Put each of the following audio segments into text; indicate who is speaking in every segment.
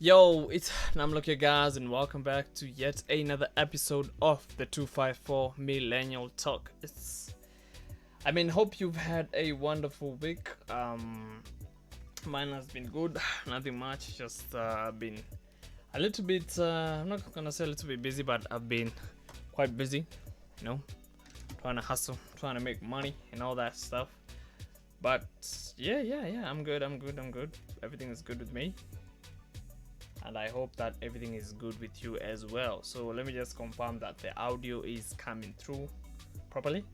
Speaker 1: Yo, it's nurmlock, you guys, and welcome back to yet another episode of the 254 Millennial Talk. Hope you've had a wonderful week. Mine has been good, nothing much, just been a little bit, I'm not gonna say a little bit busy, but I've been quite busy, trying to hustle, trying to make money and all that stuff. But yeah, I'm good. Everything is good with me. And I hope that everything is good with you as well. So let me just confirm that the audio is coming through properly.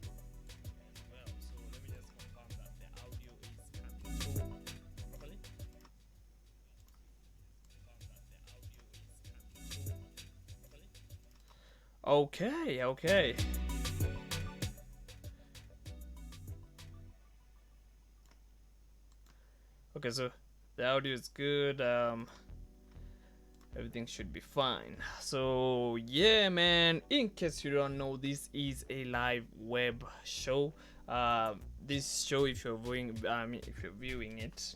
Speaker 1: Okay. Okay, so the audio is good. Everything should be fine. So yeah, man, in case you don't know, this is a live web show. This show, if you're viewing it, not viewing it,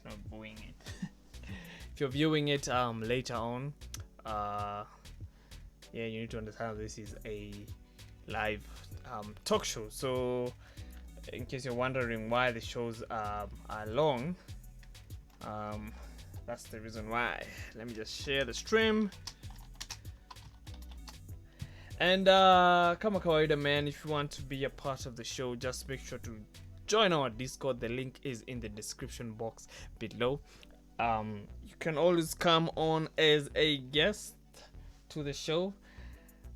Speaker 1: if you're viewing it later on, you need to understand this is a live talk show. So in case you're wondering why the shows are long, that's the reason why. Let me just share the stream. And kama kawaida, man, if you want to be a part of the show, just make sure to join our Discord. The link is in the description box below. You can always come on as a guest to the show.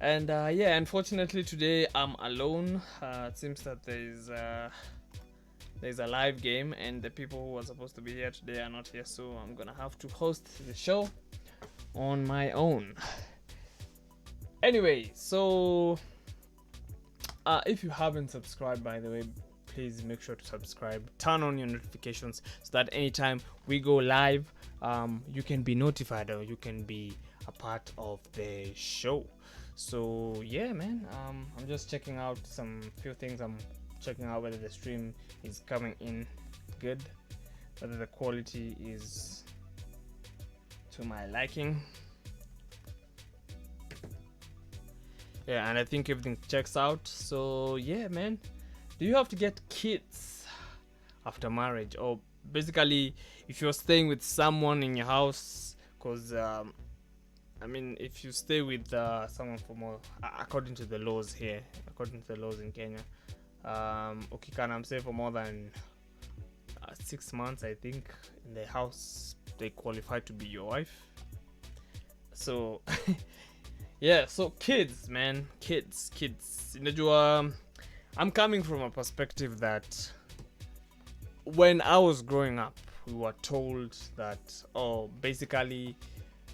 Speaker 1: And unfortunately today I'm alone. It seems that there's a live game and the people who are supposed to be here today are not here, so I'm gonna have to host the show on my own. Anyway, so if you haven't subscribed, by the way, please make sure to subscribe, turn on your notifications so that anytime we go live, you can be notified or you can be a part of the show. So yeah, man, I'm just checking out some few things. I'm checking out whether the stream is coming in good, whether the quality is to my liking. Yeah, and I think everything checks out. So yeah, man, do you have to get kids after marriage? Or basically, if you're staying with someone in your house, because if you stay with someone for more, according to the laws here, according to the laws in Kenya, I'm saying for more than 6 months, I think, in the house, they qualify to be your wife. So yeah, so kids, man, kids. I'm coming from a perspective that when I was growing up, we were told that, basically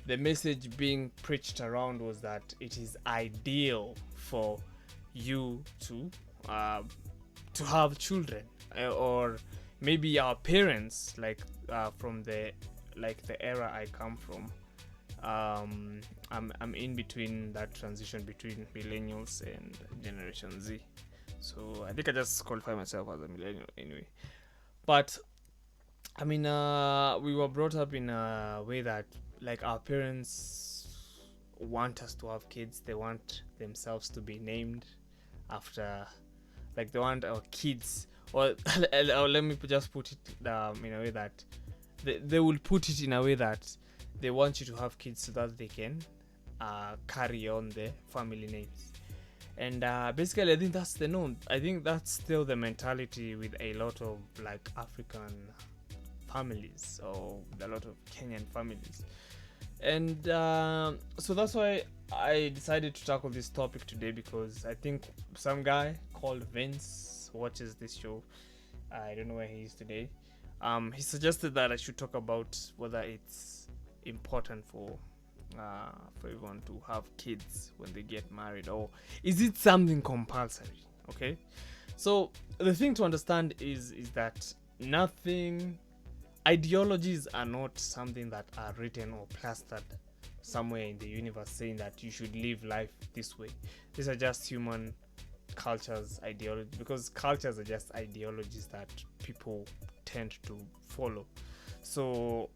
Speaker 1: the message being preached around was that it is ideal for you to have children, or maybe our parents, from the era I come from. I'm in between that transition between millennials and Generation Z, so I think I just qualify myself as a millennial anyway. But we were brought up in a way that, our parents want us to have kids. They want themselves to be named after, they want our kids, or let me just put it in a way that they will put it in a way that they want you to have kids so that they can carry on the family names. And basically, I think that's the norm. I think that's still the mentality with a lot of African families, or a lot of Kenyan families. And so that's why I decided to tackle this topic today, because I think some guy called Vince watches this show. I don't know where he is today. He suggested that I should talk about whether it's important for everyone to have kids when they get married, or is it something compulsory. Okay, so the thing to understand is that ideologies are not something that are written or plastered somewhere in the universe saying that you should live life this way. These are just human cultures, ideology, because cultures are just ideologies that people tend to follow. So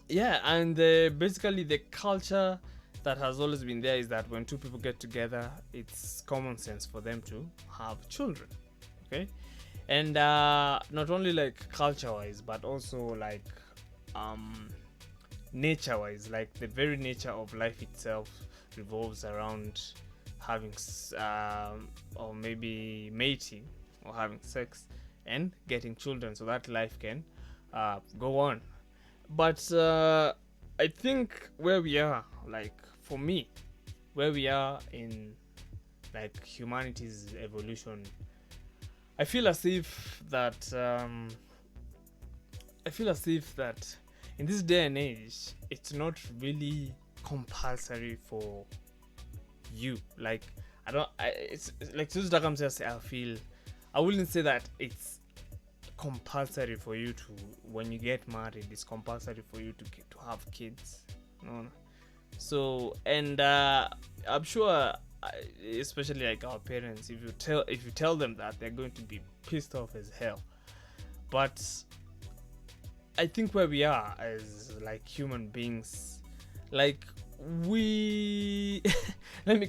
Speaker 1: yeah, and basically the culture that has always been there is that when two people get together, it's common sense for them to have children. Okay, and not only like culture wise, but also like um nature wise, like the very nature of life itself revolves around having or maybe mating or having sex and getting children so that life can go on. But I think where we are, like for me, where we are in like humanity's evolution, I feel as if that I feel as if that in this day and age, it's not really compulsory for you. Like I don't, it's like to circumstances. I wouldn't say that it's compulsory for you to when you get married. It's compulsory for you to have kids. No. So and I'm sure, especially like our parents, if you tell them that, they're going to be pissed off as hell. But I think where we are as like human beings, like we let me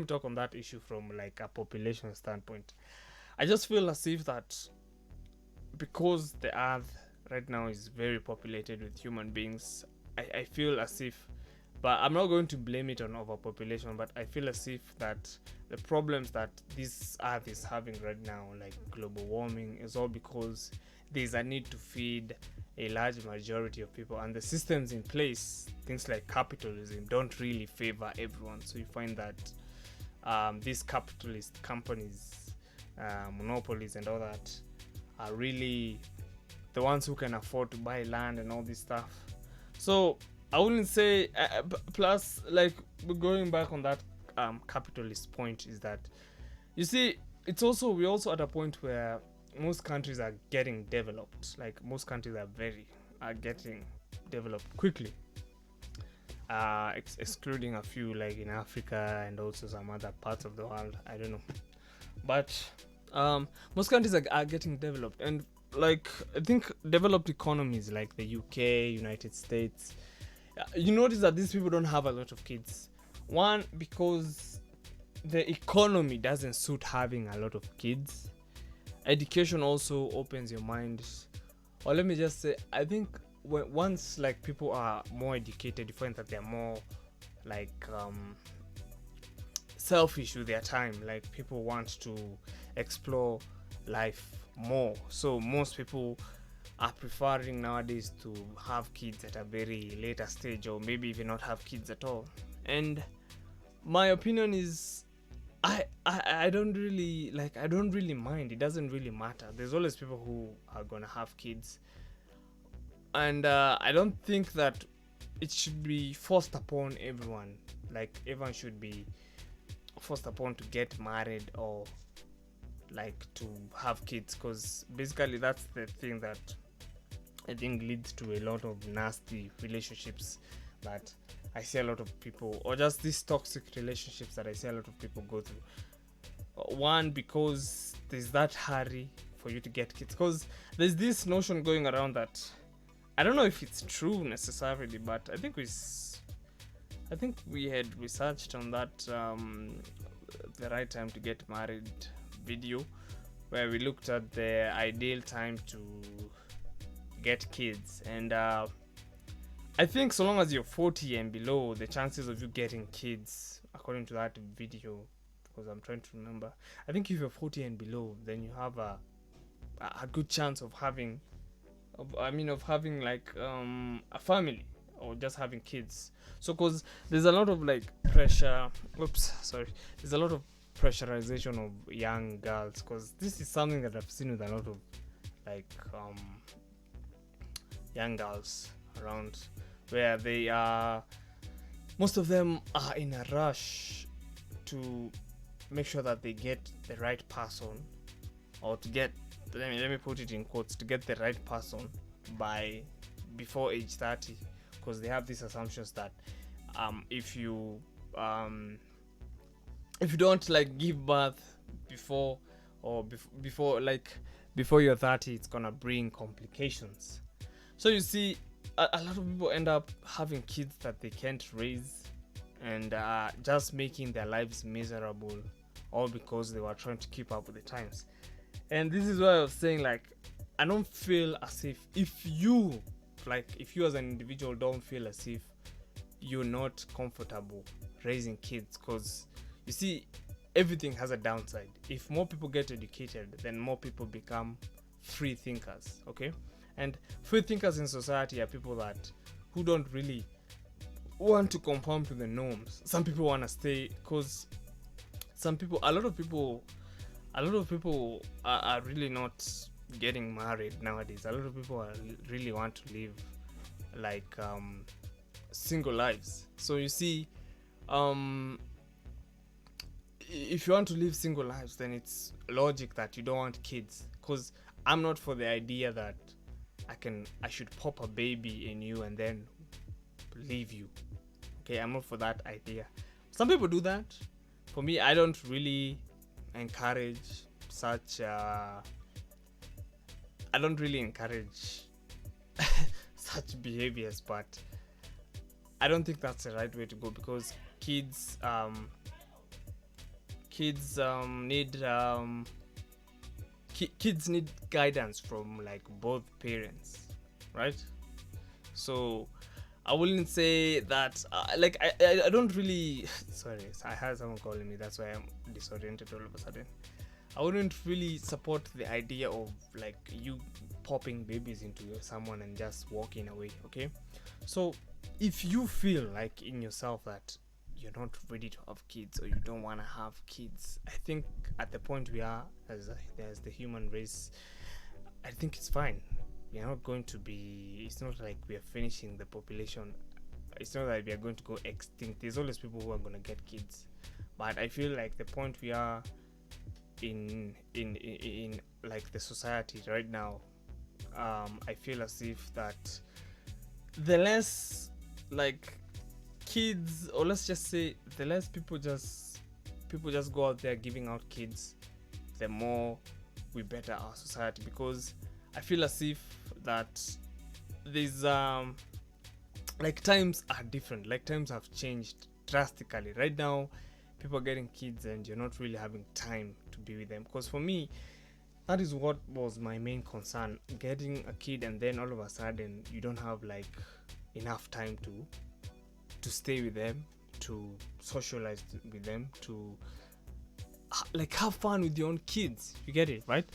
Speaker 1: talk on that issue from like a population standpoint. I just feel as if that because the earth right now is very populated with human beings, I feel as if, but I'm not going to blame it on overpopulation, but I feel as if that the problems that this earth is having right now, like global warming, is all because there's a need to feed a large majority of people, and the systems in place, things like capitalism, don't really favor everyone. So you find that these capitalist companies, monopolies and all that, are really the ones who can afford to buy land and all this stuff. So I wouldn't say plus like going back on that capitalist point is that, you see, we're also at a point where most countries are getting developed. Like most countries are getting developed quickly, excluding a few like in Africa and also some other parts of the world. I don't know, but most countries are getting developed, and like I think developed economies like the UK, United States, you notice that these people don't have a lot of kids. One, because the economy doesn't suit having a lot of kids. Education also opens your mind, or let me just say, I think once like people are more educated, you find that they're more like selfish with their time. Like people want to explore life more, so most people are preferring nowadays to have kids at a very later stage, or maybe even not have kids at all. And my opinion is, I don't really mind. It doesn't really matter. There's always people who are gonna have kids, and I don't think that it should be forced upon everyone. Like everyone should be forced upon to get married or like to have kids, because basically that's the thing that I think leads to a lot of nasty relationships that I see a lot of people, or just these toxic relationships that I see a lot of people go through. One, because there's that hurry for you to get kids, because there's this notion going around that I don't know if it's true necessarily, but I think we had researched on that the right time to get married video, where we looked at the ideal time to get kids, and I think so long as you're 40 and below, the chances of you getting kids, according to that video, because I'm trying to remember, I think if you're 40 and below, then you have a good chance of having like a family or just having kids. So because there's a lot of like pressure, there's a lot of pressurization of young girls, because this is something that I've seen with a lot of like young girls around, where they are, most of them are in a rush to make sure that they get the right person, or to get, let me put it in quotes, to get the right person by before age 30, because they have these assumptions that if you don't like give birth before, or before you're 30, it's gonna bring complications. So you see, a lot of people end up having kids that they can't raise, and just making their lives miserable, all because they were trying to keep up with the times. And this is why I was saying, like, I don't feel as if you as an individual don't feel as if you're not comfortable raising kids, because you see, everything has a downside. If more people get educated, then more people become free thinkers. Okay, and free thinkers in society are people who don't really want to conform to the norms. Some people want to stay, because a lot of people are really not getting married nowadays. A lot of people really want to live like single lives. So you see, if you want to live single lives, then it's logic that you don't want kids, because I'm not for the idea that I should pop a baby in you and then leave you. Okay, I'm not for that idea. Some people do that. For me, I don't really encourage such such behaviors, but I don't think that's the right way to go, because kids need guidance from like both parents, right? So I wouldn't say that I don't really sorry, I had someone calling me, that's why I'm disoriented all of a sudden. I wouldn't really support the idea of like you popping babies into someone and just walking away. Okay, so if you feel like in yourself that you're not ready to have kids, or you don't want to have kids, I think at the point we are as the human race, I think it's fine. We're not going to be, it's not like we are finishing the population. It's not like we are going to go extinct. There's always people who are going to get kids, but I feel like the point we are in like the society right now, I feel as if that the less like kids, or let's just say the less people just go out there giving out kids, the more we better our society. Because I feel as if that there's like times are different, like times have changed drastically. Right now people are getting kids and you're not really having time to be with them, because for me that is what was my main concern, getting a kid and then all of a sudden you don't have like enough time to stay with them, to socialize with them, to like have fun with your own kids. You get it, right?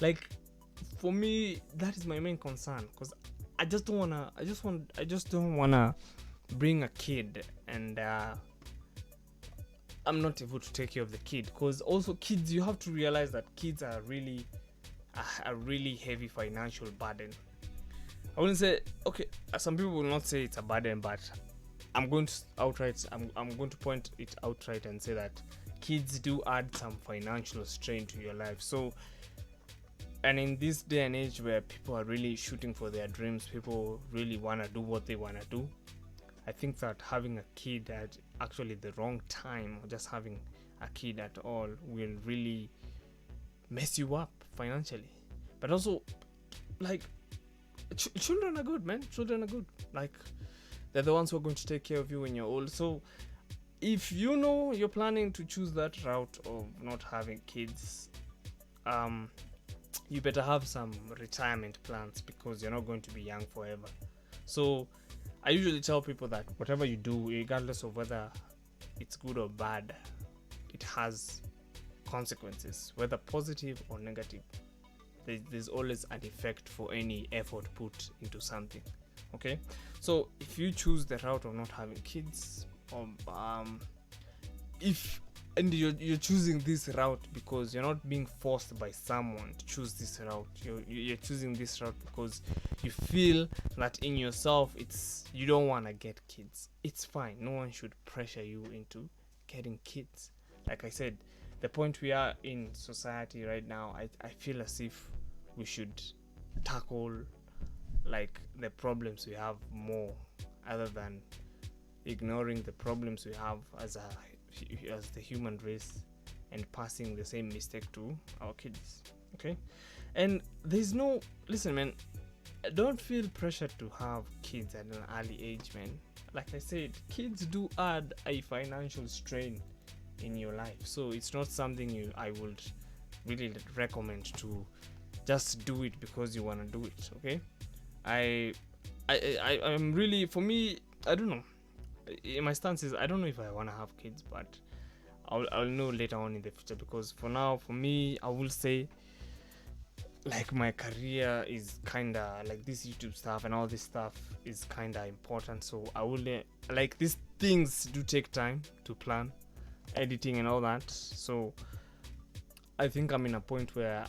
Speaker 1: Like for me that is my main concern, because I just don't wanna bring a kid and I'm not able to take care of the kid. Because also kids, you have to realize that kids are really a really heavy financial burden. I wouldn't say, okay, some people will not say it's a burden, but I'm going to point it outright and say that kids do add some financial strain to your life. So, and in this day and age where people are really shooting for their dreams, people really want to do what they want to do, I think that having a kid at actually the wrong time, or just having a kid at all, will really mess you up financially. But also, like, children are good, man. Children are good. Like, they're the ones who are going to take care of you when you're old. So if you know you're planning to choose that route of not having kids, you better have some retirement plans, because you're not going to be young forever. So I usually tell people that whatever you do, regardless of whether it's good or bad, it has consequences, whether positive or negative. There's always an effect for any effort put into something. Okay, so if you choose the route of not having kids, you're choosing this route because you're not being forced by someone to choose this route. You're choosing this route because you feel that in yourself you don't want to get kids. It's fine. No one should pressure you into getting kids. Like I said, the point we are in society right now, I feel as if we should tackle like the problems we have more, other than ignoring the problems we have as the human race and passing the same mistake to our kids. Okay, and listen, man, don't feel pressure to have kids at an early age, man. Like I said, kids do add a financial strain in your life, so it's not something I would really recommend to just do it because you want to do it. Okay, I'm really, for me, I don't know. In my stance is, I don't know if I want to have kids, but I'll know later on in the future, because for now, for me, I will say, like, my career is kind of like this YouTube stuff and all this stuff is kind of important, so I will like, these things do take time to plan, editing and all that. So I think I'm in a point where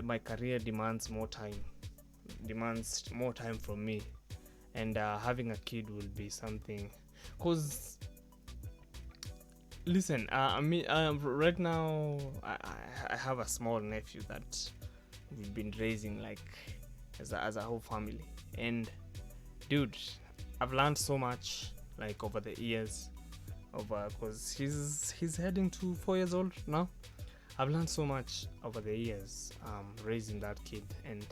Speaker 1: my career demands more time from me, and having a kid will be something, because listen, right now I have a small nephew that we've been raising, like, as a whole family. And dude, I've learned so much, like, over the years, because he's heading to 4 years old now. I've learned so much over the years, raising that kid. And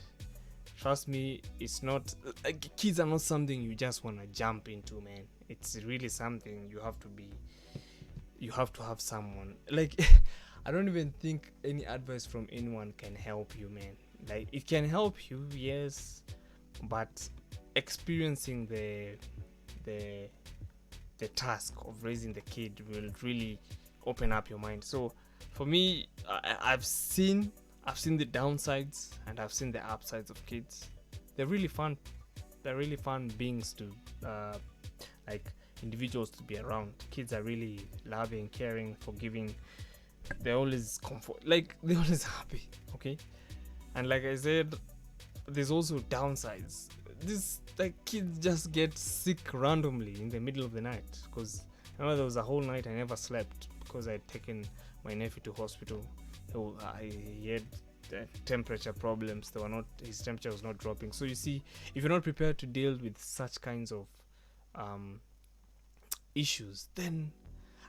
Speaker 1: trust me, it's not like, kids are not something you just want to jump into, man. It's really something you have to have someone, like, I don't even think any advice from anyone can help you, man. Like, it can help you, yes, but experiencing the task of raising the kid will really open up your mind. So for me, I've seen the downsides and I've seen the upsides of kids. They're really fun beings to like, individuals to be around. Kids are really loving, caring, forgiving. They're always they're always happy. Okay, and like I said, there's also downsides. This, like, kids just get sick randomly in the middle of the night, because I remember there was a whole night I never slept because I'd taken my nephew to hospital. So he had temperature problems. His temperature was not dropping. So you see, if you're not prepared to deal with such kinds of issues, then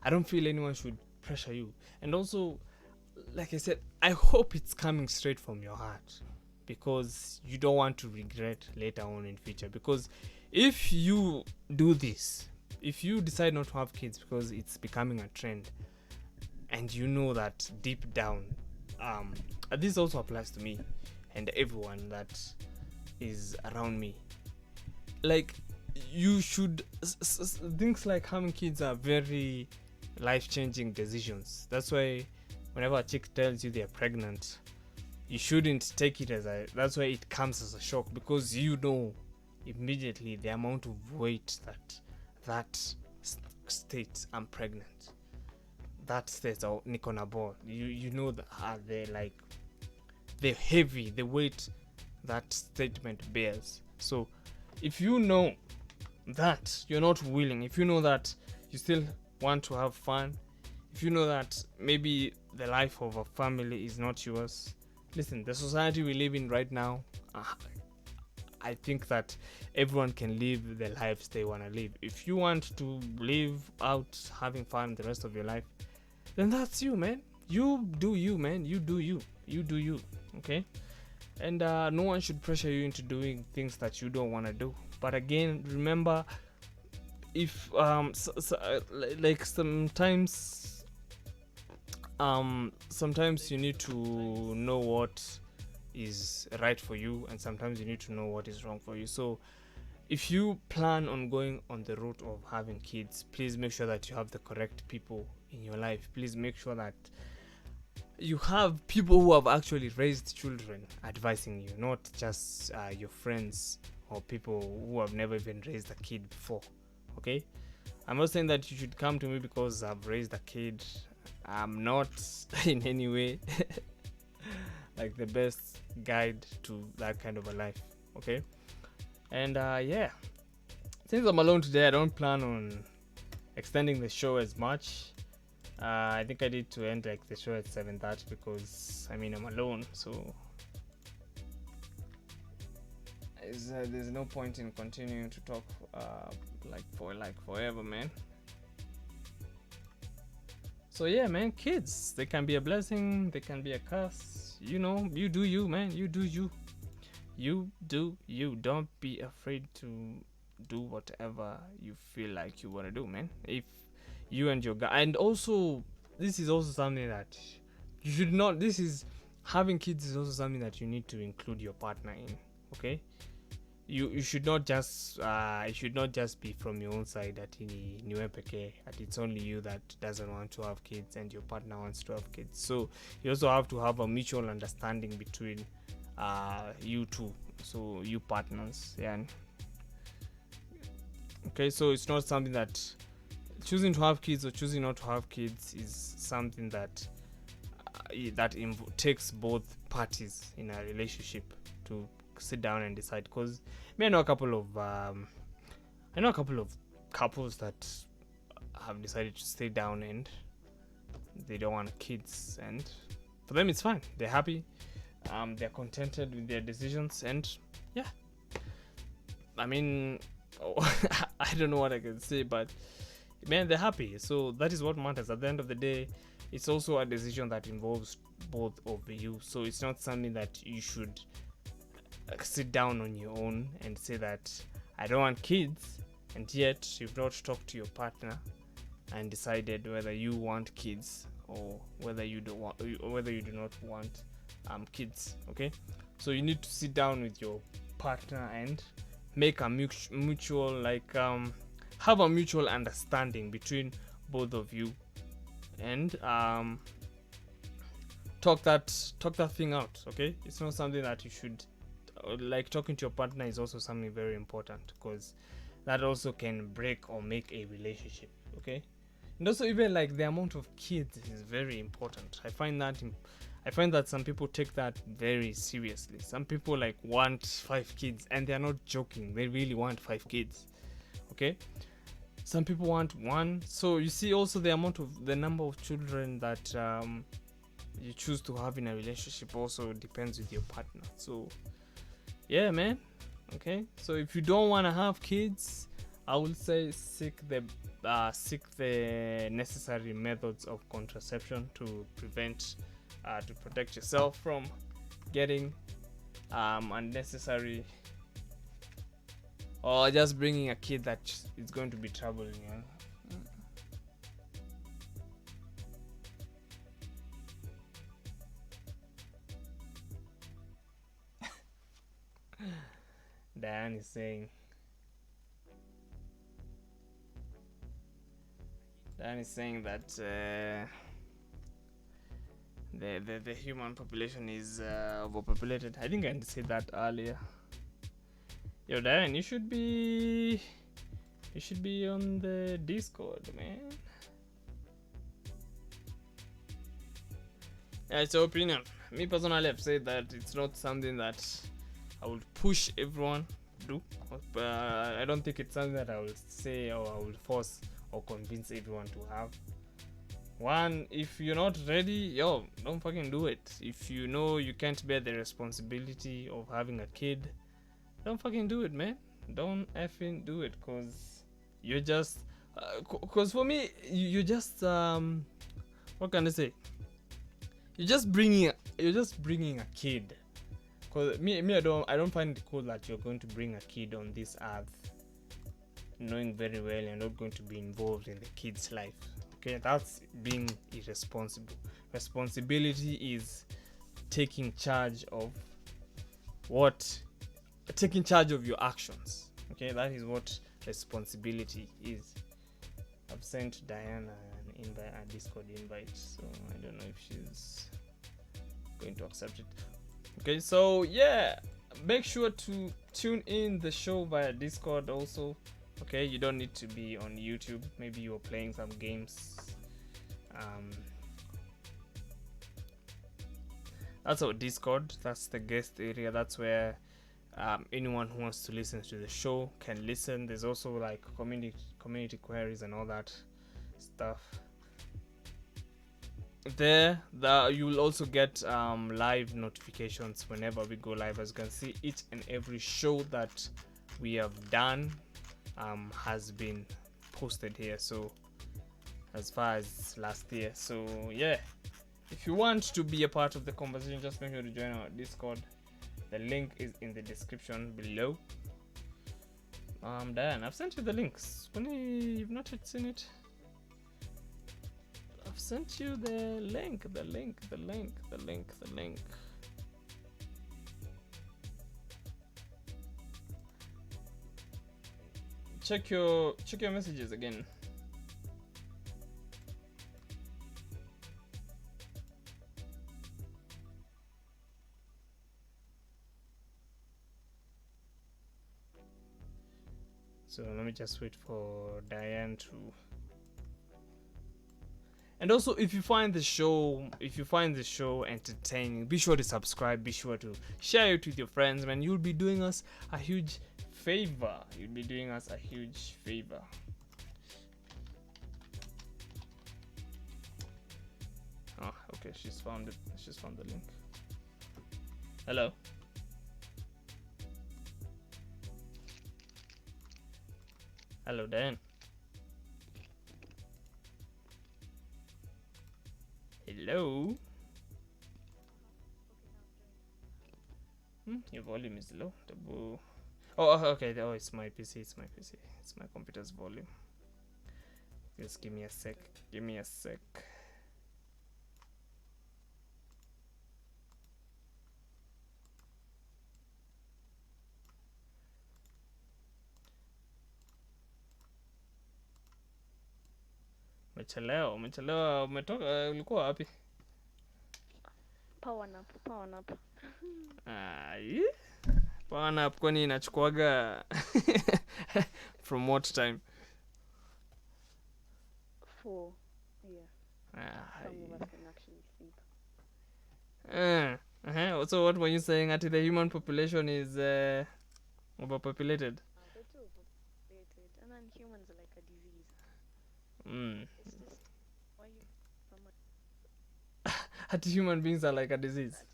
Speaker 1: I don't feel anyone should pressure you. And also, like I said, I hope it's coming straight from your heart, because you don't want to regret later on in future. Because if you do this, if you decide not to have kids because it's becoming a trend, and you know that deep down, this also applies to me and everyone that is around me, like, you should things like having kids are very life-changing decisions. That's why whenever a chick tells you they're pregnant, you shouldn't take it that's why it comes as a shock, because you know immediately the amount of weight that states I'm pregnant, that states Nick on a ball, you know the heavy, the weight that statement bears. So if you know that you're not willing, if you know that you still want to have fun, if you know that maybe the life of a family is not yours, listen, the society we live in right now, I think that everyone can live the lives they want to live. If you want to live out having fun the rest of your life, then that's you, man. You do you, man. You do you. Okay? And no one should pressure you into doing things that you don't want to do. But again, remember, if like, sometimes you need to know what is right for you, and sometimes you need to know what is wrong for you. So if you plan on going on the route of having kids, please make sure that you have the correct people in your life. Please make sure that you have people who have actually raised children advising you, not just your friends or people who have never even raised a kid before. Okay, I'm not saying that you should come to me because I've raised a kid. I'm not in any way like the best guide to that kind of a life. Okay, and yeah, since I'm alone today, I don't plan on extending the show as much. I think I need to end like the show at 7:30 because I'm alone, so there's no point in continuing to talk for forever, man. So yeah, man, kids, they can be a blessing, they can be a curse. You know, you do you, man. You do you. You do you. Don't be afraid to do whatever you feel like you want to do, man. If you and your guy, and also this is also something that you should not. This is having kids is also something that you need to include your partner in. Okay, you should not just it should not just be from your own side that that it's only you that doesn't want to have kids and your partner wants to have kids. So you also have to have a mutual understanding between you two, so you partners. Yeah. Okay, so it's not something that choosing to have kids or choosing not to have kids is something that takes both parties in a relationship to sit down and decide. Because I know a couple of couples that have decided to stay down and they don't want kids, and for them it's fine. They're happy. They're contented with their decisions, and yeah. I mean, I don't know what I can say, but man, they're happy. So that is what matters. At the end of the day, it's also a decision that involves both of you. So it's not something that you should sit down on your own and say that I don't want kids, and yet you've not talked to your partner and decided whether you want kids or whether you do not want kids. Okay, so you need to sit down with your partner and make a mutual have a mutual understanding between both of you, and talk that thing out. Okay, it's not something that you should talking to your partner is also something very important, because that also can break or make a relationship. Okay, and also even the amount of kids is very important. I find that some people take that very seriously. Some people want 5 kids, and they're not joking. They really want 5 kids. Okay, some people want 1. So you see also the number of children that you choose to have in a relationship also depends with your partner. So yeah, man. Okay, so if you don't want to have kids, I would say seek the necessary methods of contraception to protect yourself from getting unnecessary, or just bringing a kid that is going to be troubling you. Diane is saying that the human population is overpopulated. I think I said that earlier. Yo, Diane, you should be on the Discord, man. Yeah, it's your opinion. Me personally, I've said that it's not something that I would push everyone to do. I don't think it's something that I will say or I will force or convince everyone to have. One, if you're not ready, don't fucking do it. If you know you can't bear the responsibility of having a kid, don't fucking do it, man. Don't effing do it, cause you're just, cause for me, you're just what can I say? You're just bringing a kid. Cause me, I don't find it cool that you're going to bring a kid on this earth, knowing very well you're not going to be involved in the kid's life. Okay, that's being irresponsible. Responsibility is taking charge of your actions. Okay, that is what responsibility is. I've sent Diana a Discord invite, so I don't know if she's going to accept it. Okay, so yeah, make sure to tune in the show via Discord also. Okay, you don't need to be on YouTube. Maybe you're playing some games. That's our Discord. That's the guest area. That's where anyone who wants to listen to the show can listen. There's also community queries and all that stuff. There, you will also get live notifications whenever we go live. As you can see, each and every show that we have done has been posted here, so as far as last year. So yeah, if you want to be a part of the conversation, just make sure to join our Discord. The link is in the description below. Diane, I've sent you the links. When you've not yet seen it, I've sent you the link. Check your messages again. So let me just wait for Diane to. And also, if you find the show entertaining, be sure to subscribe. Be sure to share it with your friends, man. You'll be doing us a huge favor. Oh, okay. She's found it. She's found the link. Hello. Hello, Dan. Hello. Your volume is low. Oh, okay. Oh, it's my PC. It's my computer's volume. Just give me a sec. Umechelewa. Umetoka, ulikuwa wapi?
Speaker 2: Power nap.
Speaker 1: Power nap kwani inachukuaga from what time?
Speaker 2: 4. Yeah. Some of us can actually sleep.
Speaker 1: So what were you saying? That the human population is overpopulated?
Speaker 2: They're too overpopulated. And then humans are like a disease. It's just, why you so much?
Speaker 1: That human beings are like a disease.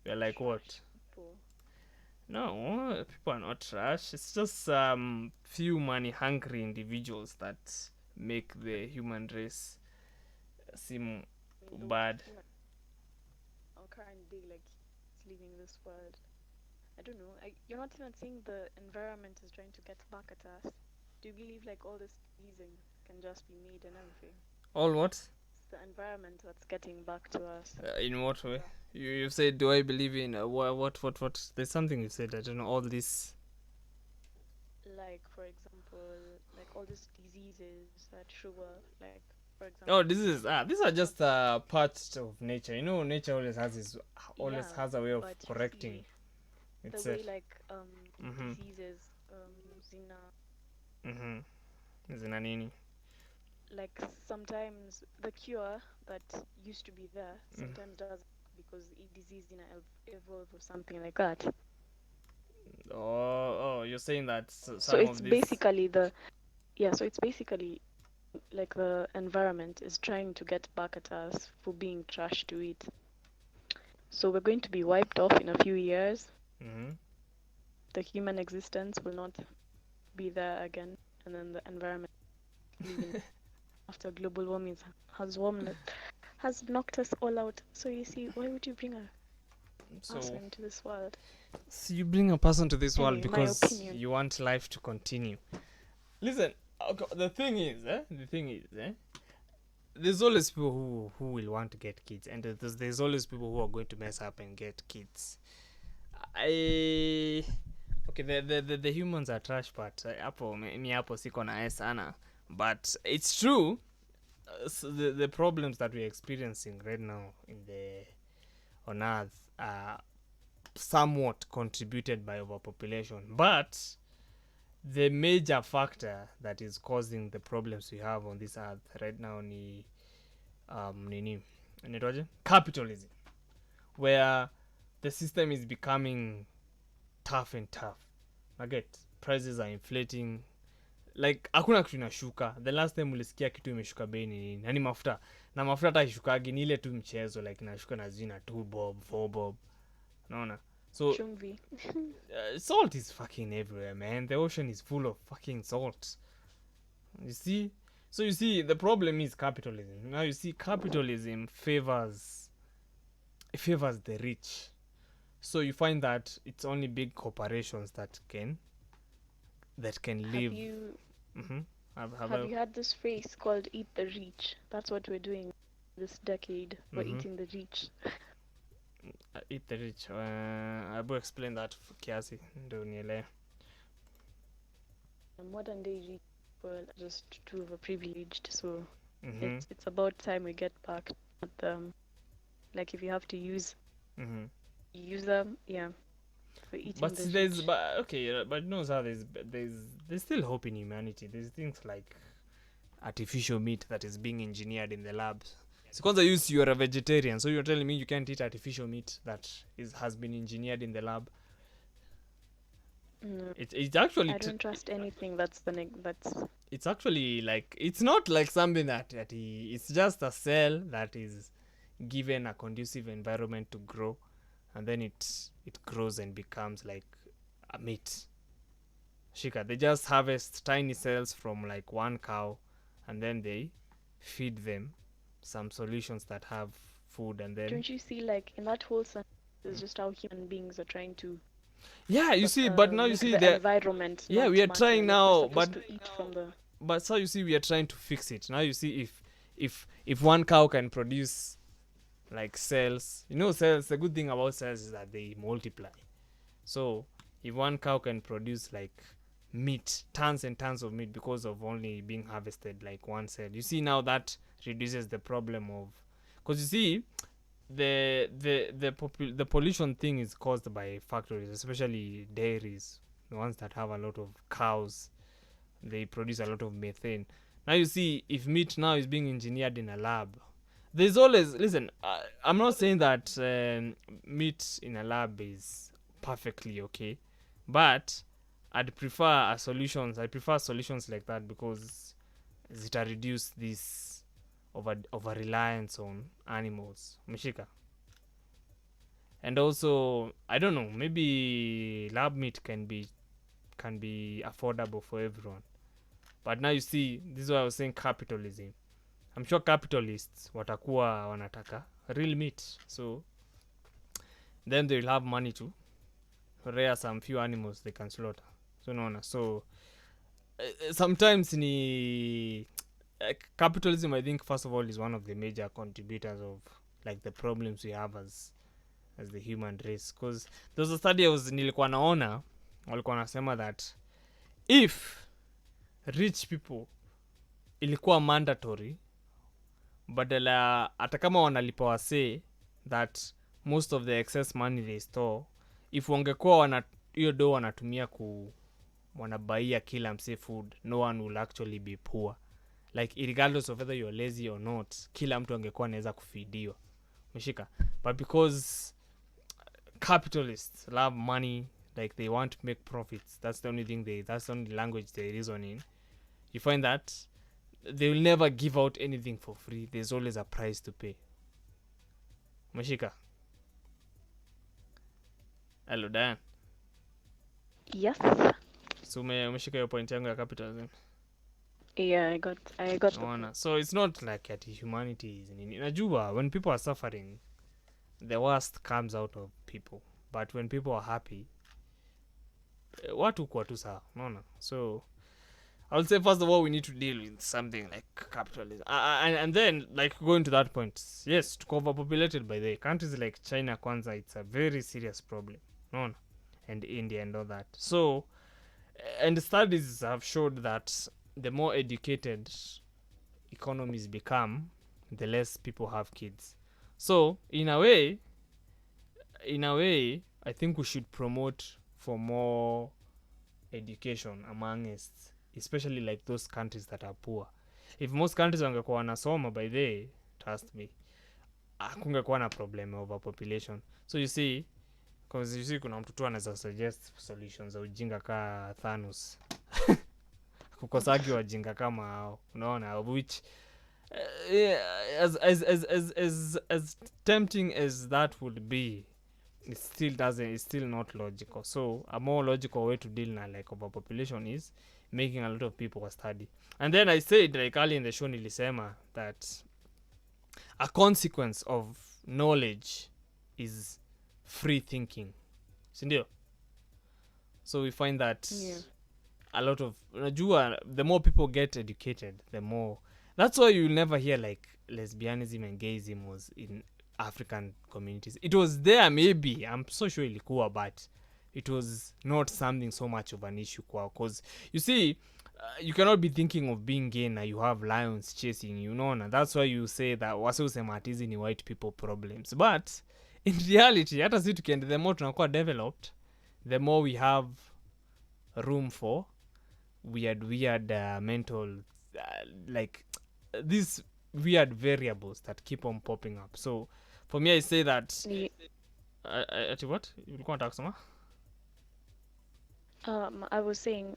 Speaker 1: We're like what?
Speaker 2: People.
Speaker 1: No, people are not trash. It's just few money hungry individuals that make the human race seem bad.
Speaker 2: Our current day, like, it's leaving this world. I don't know. You're not even seeing the environment is trying to get back at us. Do you believe like all this diseasing can just be made and everything?
Speaker 1: All what?
Speaker 2: It's the environment that's getting back to us.
Speaker 1: In what way? You said, do I believe in what? There's something you said. I don't know. All this.
Speaker 2: Like, for example, like all these diseases that sugar, like, for example.
Speaker 1: Oh, diseases. These are just parts of nature. You know, nature always has a way of correcting itself.
Speaker 2: The way like diseases,
Speaker 1: Zina nini.
Speaker 2: Like sometimes the cure that used to be there sometimes doesn't, because disease evolve or something like that.
Speaker 1: Oh, you're saying that
Speaker 2: so it's basically so it's basically like the environment is trying to get back at us for being trash to it. So we're going to be wiped off in a few years. The human existence will not be there again, and then the environment after global warming has knocked us all out. So you see, why would you bring a person into this world?
Speaker 1: So you bring a person to this world because you want life to continue. Listen, the thing is, there's always people who will want to get kids, and there's always people who are going to mess up and get kids. The humans are trash, but hapo siko na sana. But it's true. So the problems that we're experiencing right now on Earth are somewhat contributed by overpopulation, but the major factor that is causing the problems we have on this Earth right now ni capitalism, where the system is becoming tough and tough. Again, prices are inflating. Like hakuna kitu inashuka. The last time ulisikia kitu imeshuka bei ni nini? Nani mafuta? Na mafuta hata ishukagi ni ile tu mchezo, like inashuka na zina 2 bob, 4 bob. Unaona? So salt is fucking everywhere, man. The ocean is full of fucking salt. You see? So you see, the problem is capitalism. Now you see, capitalism favors the rich. So you find that it's only big corporations that can
Speaker 2: Have
Speaker 1: live.
Speaker 2: you
Speaker 1: Mm-hmm. Have
Speaker 2: have
Speaker 1: I?
Speaker 2: you had this phrase called "eat the rich"? That's what we're doing this decade. We're
Speaker 1: Mm-hmm.
Speaker 2: eating the rich.
Speaker 1: Eat the rich. I will explain that for kiasi ndo nielewe.
Speaker 2: Modern day rich people are just too overprivileged, so
Speaker 1: Mm-hmm.
Speaker 2: it's about time we get back at them. Like if you have to
Speaker 1: Mm-hmm.
Speaker 2: use them, yeah. We're eating
Speaker 1: But
Speaker 2: the
Speaker 1: there's
Speaker 2: rich.
Speaker 1: but okay, but no, sir, there's still hope in humanity. There's things like artificial meat that is being engineered in the labs. So, kwanza you're a vegetarian, so you're telling me you can't eat artificial meat that has been engineered in the lab.
Speaker 2: No,
Speaker 1: It's actually
Speaker 2: I don't trust anything that's
Speaker 1: it's actually like, it's not like something it's just a cell that is given a conducive environment to grow, and then it grows and becomes like a meat. Shika, they just harvest tiny cells from like one cow, and then they feed them some solutions that have food, and then
Speaker 2: don't you see like in that whole sentence is just how human beings are trying to
Speaker 1: yeah, you see, but now you
Speaker 2: make
Speaker 1: see
Speaker 2: the
Speaker 1: that,
Speaker 2: environment
Speaker 1: yeah,
Speaker 2: not
Speaker 1: we are
Speaker 2: matter.
Speaker 1: trying
Speaker 2: Like we're
Speaker 1: now,
Speaker 2: supposed to eat from the
Speaker 1: but so you see, we are trying to fix it. Now you see, if one cow can produce like cells, cells, the good thing about cells is that they multiply. So if one cow can produce like meat, tons and tons of meat, because of only being harvested like one cell, you see, now that reduces the problem of, because you see, the pollution thing is caused by factories, especially dairies, the ones that have a lot of cows. They produce a lot of methane. Now you see, if meat now is being engineered in a lab, there's always, listen, I'm not saying that meat in a lab is perfectly okay, but I prefer solutions like that, because it reduce this over reliance on animals, mshika. And also, I don't know, maybe lab meat can be affordable for everyone. But now you see, this is why I was saying capitalism. I'm sure capitalists watakuwa wanataka real meat, so then they'll have money to rear some few animals they can slaughter. So naona, so sometimes ni capitalism, I think, first of all, is one of the major contributors of like the problems we have as the human race, because there was a study nilikuwa naona, walikuwa nasema that if rich people ilikuwa mandatory, badala hata kama wanalipa wasee, that most of the excess money they store, if wangekuwa hiyo do wanatumia wanabaia kila msee food, no one will actually be poor. Like regardless of whether you're lazy or not, kila mtu angekuwa anaweza kufidiwa, meshika. But because capitalists love money, like they want to make profits, that's the only language they reason in, you find that they will never give out anything for free. There's always a price to pay, meshika. Hello Dan.
Speaker 2: yes.
Speaker 1: So umeshika hiyo point yangu ya capitalism.
Speaker 2: Yeah, I got the point.
Speaker 1: So it's not like at humanity is nini. Najua when people are suffering, the worst comes out of people, but when people are happy, watu kwa tu sawa, unaona. So I would say, first of all, we need to deal with something like capitalism, and then, like, going to that point, yes, to overpopulated by the countries like China, kwanza, it's a very serious problem, no, and India and all that. So, and studies have showed that the more educated economies become, the less people have kids. So, in a way, I think we should promote for more education amongst, especially like those countries that are poor. If most countries wangekuwa wanasoma by the, trust me, hakungekuwa na problem of population. So you see, because you see, kuna mtu tu anaweza suggest solutions za ujinga ka Thanos kukosagi wajinga kama hao, unaona, which as tempting as that would be, it's still not logical. So a more logical way to deal na like overpopulation is making a lot of people study. And then I said like early in the show nilisema that a consequence of knowledge is free thinking, sindio? So we find that a lot of unajua, the more people get educated, the more, that's why you'll never hear like lesbianism and gayism was in African communities. It was there, maybe, I'm so sure ilikuwa, but it was not something so much of an issue kwao, because you see, you cannot be thinking of being gay na you have lions chasing you, unaona. That's why you say that wase usema atizi ni white people problems, but in reality hata si tukienda, the more tunakuwa developed, the more we have room for weird mental like these weird variables that keep on popping up. So for me I say that ati what ulikuwa unataka kusema?
Speaker 2: I was saying,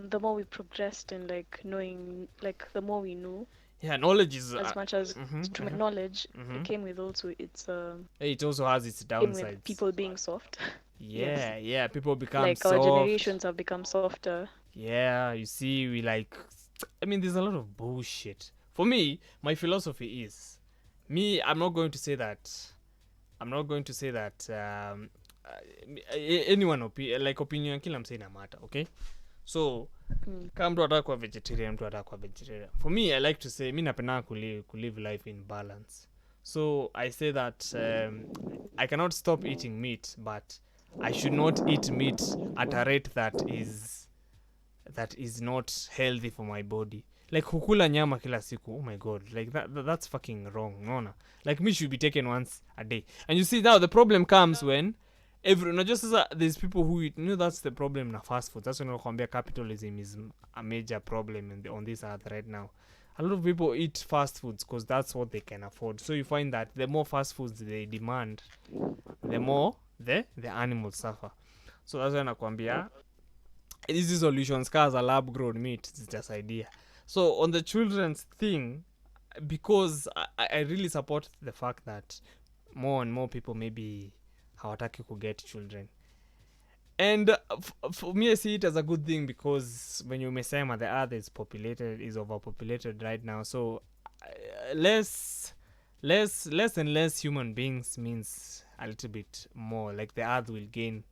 Speaker 2: the more we progressed in like knowing, like the more we knew.
Speaker 1: Yeah, knowledge is
Speaker 2: as much as knowledge, it came with also its
Speaker 1: it also has its
Speaker 2: came with
Speaker 1: downsides.
Speaker 2: people being soft.
Speaker 1: Yeah, people become
Speaker 2: like
Speaker 1: soft.
Speaker 2: Our generations have become softer.
Speaker 1: Yeah, you see, we like, I mean, there's a lot of bullshit. For me, my philosophy is, me, I'm not going to say that anyone like opinion kila msee ina matter, okay? So kama mtu ataka kuwa vegetarian, mtu ataka kuwa vegetarian. For me, I like to say, mi napenda live life in balance. So I say that I cannot stop eating meat, but I should not eat meat at a rate that is not healthy for my body. Like kukula nyama kila siku, oh my god, like that's fucking wrong, unaona? Like meat should be taken once a day. And you see, now the problem comes when not just there's people who eat, that's the problem na fast food. That's when nakwambia capitalism is a major problem on this earth right now. A lot of people eat fast foods because that's what they can afford. So you find that the more fast foods they demand, the more the animals suffer. So that's why nakwambia these solutions cars are lab grown meat, it's just idea. So on the children's thing, because I really support the fact that more and more people maybe hawataki get children. And for me, I see it as a good thing, because when you umesema the earth is overpopulated right now. So less and less human beings means a little bit more. Like the earth will gain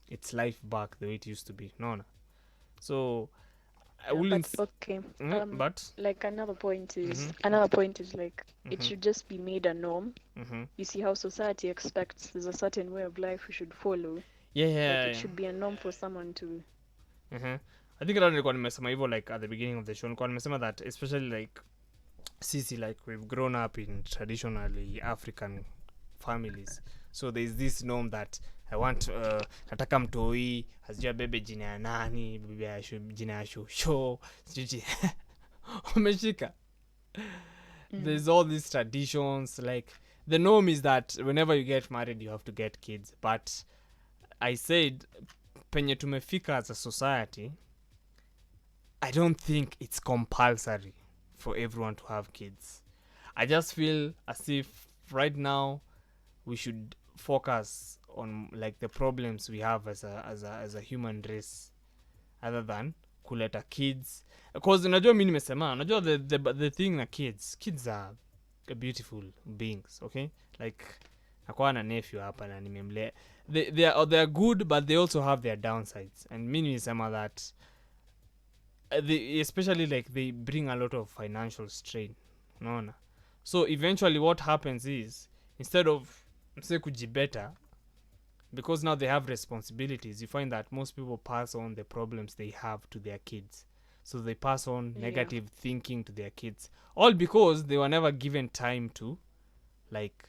Speaker 1: its life back the way it used to be. No. So I wouldn't.
Speaker 2: But, okay.
Speaker 1: But
Speaker 2: like another point is like it should just be made a norm. You see how society expects there's a certain way of life we should follow.
Speaker 1: Yeah.
Speaker 2: Like it should be a norm for someone to.
Speaker 1: I think nilikuwa nimesema hivyo like at the beginning of the show. Nilikuwa nimesema that especially like sisi, like we've grown up in traditionally African families. So there's this norm that I want nataka mtoi azijua bebe jina ya nani, bebe ya jina ya shosho, umeshika. There's all these traditions. Like the norm is that whenever you get married you have to get kids, but I said penye tumefika as a society, I don't think it's compulsory for everyone to have kids. I just feel as if right now we should focus on like the problems we have as a human race, other than kuleta kids. Because unajua mimi nimesema, unajua the thing na kids are beautiful beings, okay? Like nakuwa na nephew hapa na nimemlea, they are good, but they also have their downsides. And mimi nimesema that especially like they bring a lot of financial strain, unaona? So eventually what happens is, instead of mse kujibeta, because now they have responsibilities, you find that most people pass on the problems they have to their kids. So they pass on negative thinking to their kids, all because they were never given time to like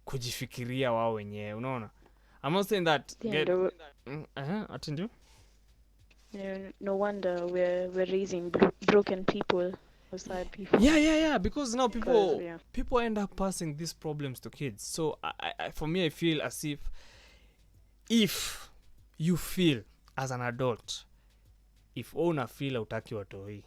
Speaker 1: kujifikiria wao wenyewe, unaona? I'm not saying that atindu.
Speaker 2: No wonder we're raising broken people, sad people.
Speaker 1: Yeah, because now people end up passing these problems to kids. So I for me, I feel as if you feel as an adult, if una feel utaki watoi,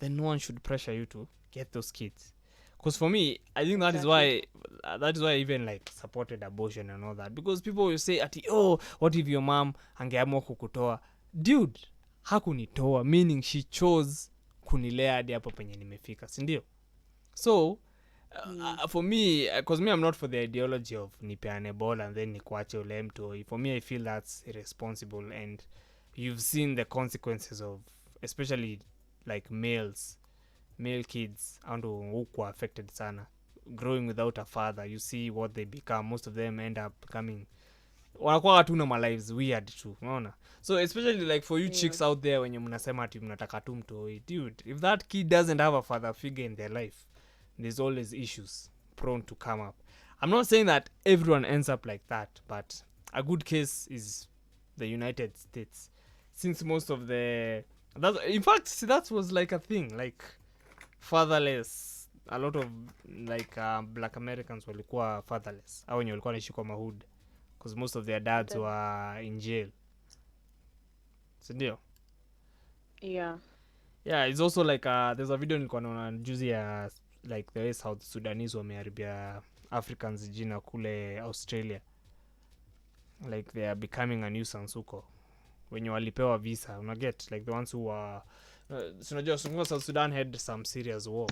Speaker 1: then no one should pressure you to get those kids. Because for me, I think that is
Speaker 2: Exactly.
Speaker 1: why I even like supported abortion and all that, because people will say ati, oh, what if your mom angeamua kukutoa? Dude, hakunitoa, meaning she chose kunilea hadi hapo penye nimefika, si ndio? So for me, because me, I'm not for the ideology of nipeane ball and then nikuache ule mtu. For me, I feel that's irresponsible, and you've seen the consequences of, especially like male kids ando huku affected sana, growing without a father. You see what they become. Most of them end up becoming, wanakuwa tu na malives weird tu, unaona? So especially like for you
Speaker 2: Yeah.
Speaker 1: chicks out there, wenye mnasema ati mnataka tu mtoi, dude, if that kid doesn't have a father figure in their life, there's always issues prone to come up. I'm not saying that everyone ends up like that, but a good case is the United States, since most of the, that, in fact, that was like a thing, like fatherless. A lot of like black Americans walikuwa fatherless, au wenye walikuwa naishi kwa mahood, because most of their dads
Speaker 2: That,
Speaker 1: were in jail, sindio?
Speaker 2: yeah.
Speaker 1: Yeah, it's also like there's a video nilikuwa naona juzi ya like the way South Sudanese wameharibia Africans jina kule Australia, like they are becoming a nuisance huko, wenye walipewa visa, unaget, like the ones who were unajua South Sudan had some serious war.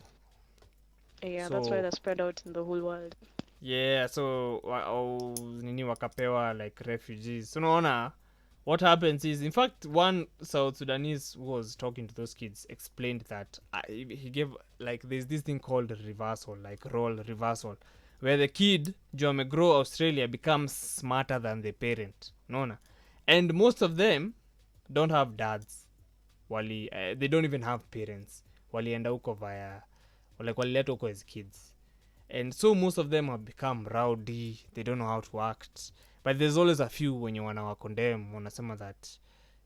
Speaker 2: Yeah, that's why
Speaker 1: So
Speaker 2: they're spread out in the whole world.
Speaker 1: yeah, so nini wakapewa like refugees. So unaona what happens is, in fact, one South Sudanese who was talking to those kids explained that he gave, like, there's this thing called reversal, like role reversal, where the kid juu grow Australia becomes smarter than the parent, unaona, and most of them don't have dads, they don't even have parents, walienda huko via, like walileta huko as kids, and so most of them have become rowdy, they don't know how to act, but there's always a few wenye wanawakondem, wanasema that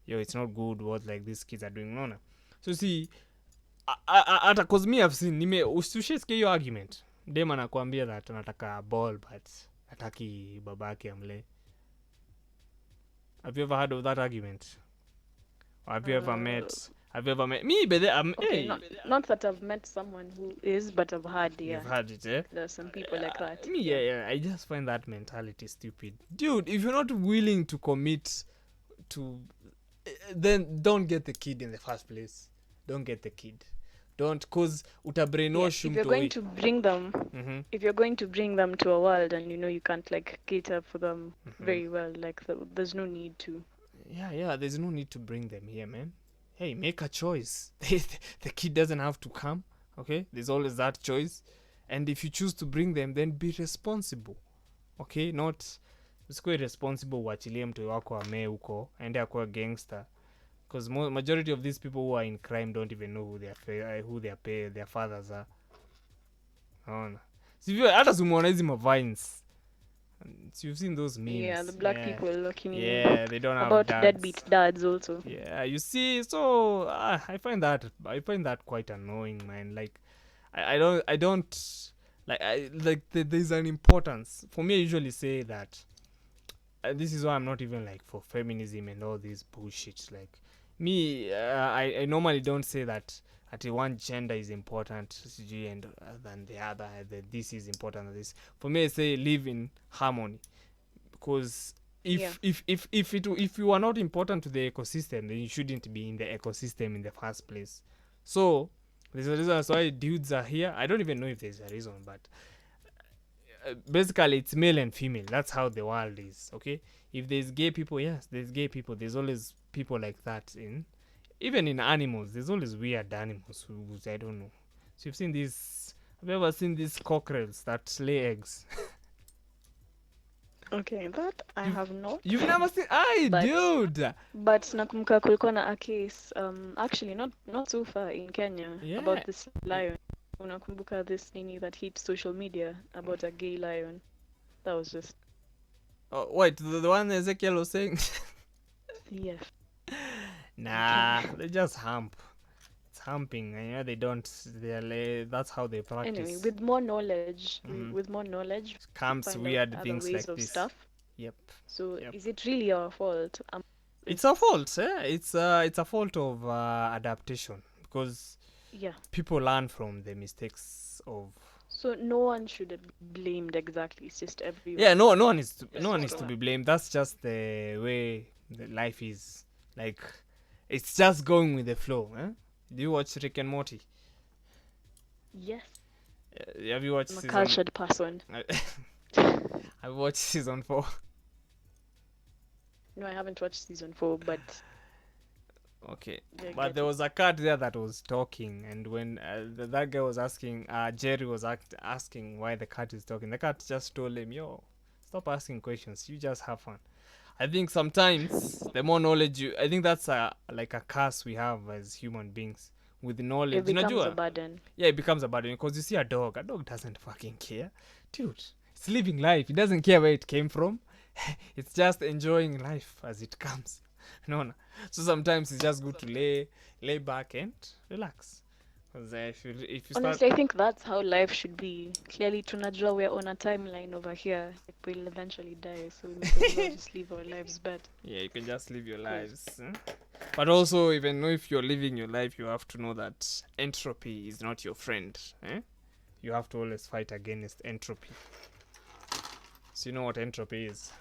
Speaker 1: yo, it's not good what like these kids are doing, unaona. So see, hata cause me I've seen, ushesikia hiyo argument, dem anakuambia that anataka ball but hataki babake amle. Have you ever heard of that argument? Or have you ever
Speaker 2: Uh,
Speaker 1: met, me, but
Speaker 2: okay,
Speaker 1: hey,
Speaker 2: not that I've met someone who is, but I've heard, yeah.
Speaker 1: you've heard it, eh?
Speaker 2: There's some people like that.
Speaker 1: Me, yeah, I just find that mentality stupid, dude. If you're not willing to commit to, then don't get the kid in the first place. Don't get the kid. Don't, cause
Speaker 2: Yeah,
Speaker 1: utabrainwash
Speaker 2: if you're going
Speaker 1: mtoi.
Speaker 2: to bring them, if you're going to bring them to a world and you know you can't like cater for them very well, like there's no need to.
Speaker 1: Yeah, there's no need to bring them here, man. Hey, make a choice. The kid doesn't have to come, okay? There's always that choice. And if you choose to bring them, then be responsible, okay? Not usikuwe responsible, uachilie mtoi wako amee huko aende akuwa gangster, because majority of these people who are in crime don't even know who their fathers are, naona. Sivyo, hata simuona hizi mavines, you've seen those memes.
Speaker 2: Yeah, the black people looking
Speaker 1: Yeah, they don't have
Speaker 2: about
Speaker 1: dads.
Speaker 2: deadbeat dads also.
Speaker 1: Yeah, you see, so I find that quite annoying, man. Like, I don't like, there's an importance for me. I usually say that this is why I'm not even like for feminism and all this bullshit. Like me, I normally don't say that at one gender is important and than the other. That this is important than this. For me, I say live in harmony, because if you are not important to the ecosystem, then you shouldn't be in the ecosystem in the first place. So there's a reason that's why dudes are here. I don't even know if there's a reason, but basically it's male and female. That's how the world is, okay? If there's gay people, yes, there's gay people. There's always people like that in, even in animals. There's always weird animals who I don't know. So you've seen these, have you ever seen these cockerels that lay eggs?
Speaker 2: Okay, that I have not.
Speaker 1: You've never seen? Aye,
Speaker 2: But-
Speaker 1: dude.
Speaker 2: But nakumbuka kulikuwa na a case, actually not so far in Kenya,
Speaker 1: Yeah.
Speaker 2: about this lion. Unakumbuka this nini that hit social media about a gay lion? That was just,
Speaker 1: Oh, wait, the one Ezekiel was saying?
Speaker 2: yes.
Speaker 1: Nah, they just hump. It's humping, and they don't. That's how they practice.
Speaker 2: Anyway, with more knowledge,
Speaker 1: Mhm.
Speaker 2: with more knowledge,
Speaker 1: Comes
Speaker 2: find out
Speaker 1: weird
Speaker 2: other
Speaker 1: things
Speaker 2: ways
Speaker 1: like
Speaker 2: of
Speaker 1: this.
Speaker 2: stuff.
Speaker 1: Yep.
Speaker 2: So
Speaker 1: Yep.
Speaker 2: is it really our fault?
Speaker 1: It's a fault, eh? It's a fault of adaptation, because
Speaker 2: Yeah.
Speaker 1: people learn from the mistakes of
Speaker 2: So no one should be blamed exactly. It's just everyone.
Speaker 1: Yeah, no one is
Speaker 2: Just
Speaker 1: no one is to be blamed. That's just the way the life is. Like, it's just going with the flow. Do you watch Rick and Morty?
Speaker 2: Yes.
Speaker 1: Have you watched
Speaker 2: I'm a
Speaker 1: season?
Speaker 2: cultured person.
Speaker 1: I've watched season 4.
Speaker 2: No, I haven't watched season 4, but
Speaker 1: Okay,
Speaker 2: I
Speaker 1: but
Speaker 2: get
Speaker 1: there
Speaker 2: it.
Speaker 1: was a cat there that was talking, and when that guy was asking, Jerry was asking why the cat is talking. The cat just told him, "Yo, stop asking questions. You just have fun." I think sometimes the more knowledge I think that's like a curse we have as human beings with knowledge.
Speaker 2: It becomes a
Speaker 1: Unajua?
Speaker 2: burden.
Speaker 1: Yeah, it becomes a burden because you see a dog. A dog doesn't fucking care, dude. It's living life. It doesn't care where it came from. It's just enjoying life as it comes. No. So sometimes it's just good to lay back and relax. Because if you start,
Speaker 2: Honestly, I think that's how life should be. Clearly, tunajua we're on a timeline over here. Like, we'll eventually die, so we might as well just live our lives better.
Speaker 1: yeah, you can just live your
Speaker 2: 'Cause
Speaker 1: lives. But also, even if you're living your life, you have to know that entropy is not your friend. You have to always fight against entropy. So you know what entropy is?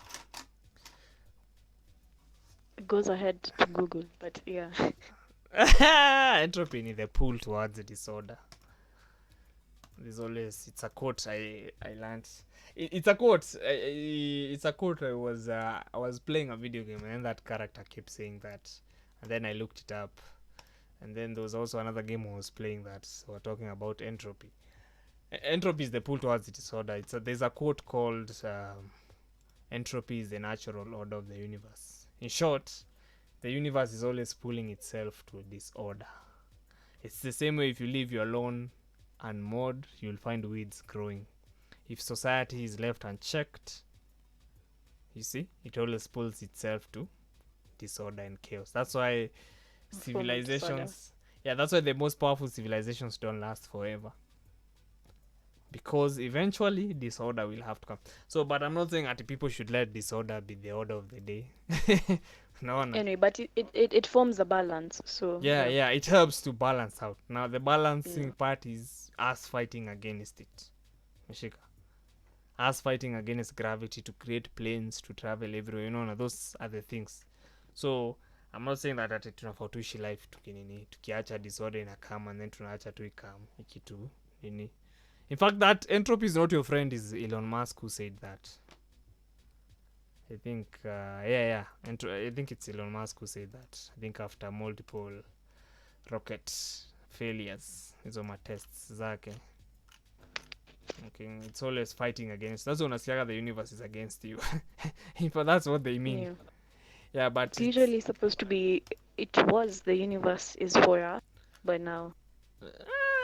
Speaker 2: it goes ahead to Google, but yeah.
Speaker 1: Entropy is the pull towards the disorder. It's a quote I learned. It's a quote. It's a quote. I was playing a video game and that character kept saying that, and then I looked it up, and then there was also another game I was playing that so we're talking about entropy. Entropy is the pull towards the disorder. There's a quote called entropy is the natural order of the universe. In short, the universe is always pulling itself to disorder. It's the same way if you leave you alone and mowed, you'll find weeds growing. If society is left unchecked, you see, it always pulls itself to disorder and chaos. That's why civilizations, that's why the most powerful civilizations don't last forever. Because eventually disorder will have to come. So, but I'm not saying that people should let disorder be the order of the day. No.
Speaker 2: Anyway, but it forms a balance. So
Speaker 1: Yeah, it helps to balance out. Now, the balancing part is us fighting against it. Mashika. Us fighting against gravity to create planes to travel everywhere. Those are the things. So, I'm not saying that ati tunafaa tuishi life tukiacha disorder inakama and then tunaacha tu ikam ikitu nini. In fact, that entropy is not your friend is Elon Musk who said that. I think, I think it's Elon Musk who said that. I think after multiple rocket failures, hizo matests zake. Okay, it's always fighting against. That's when unasikiaga the universe is against you. But that's what they mean. Yeah, but
Speaker 2: it's usually supposed to be. It was the universe is for us, but now.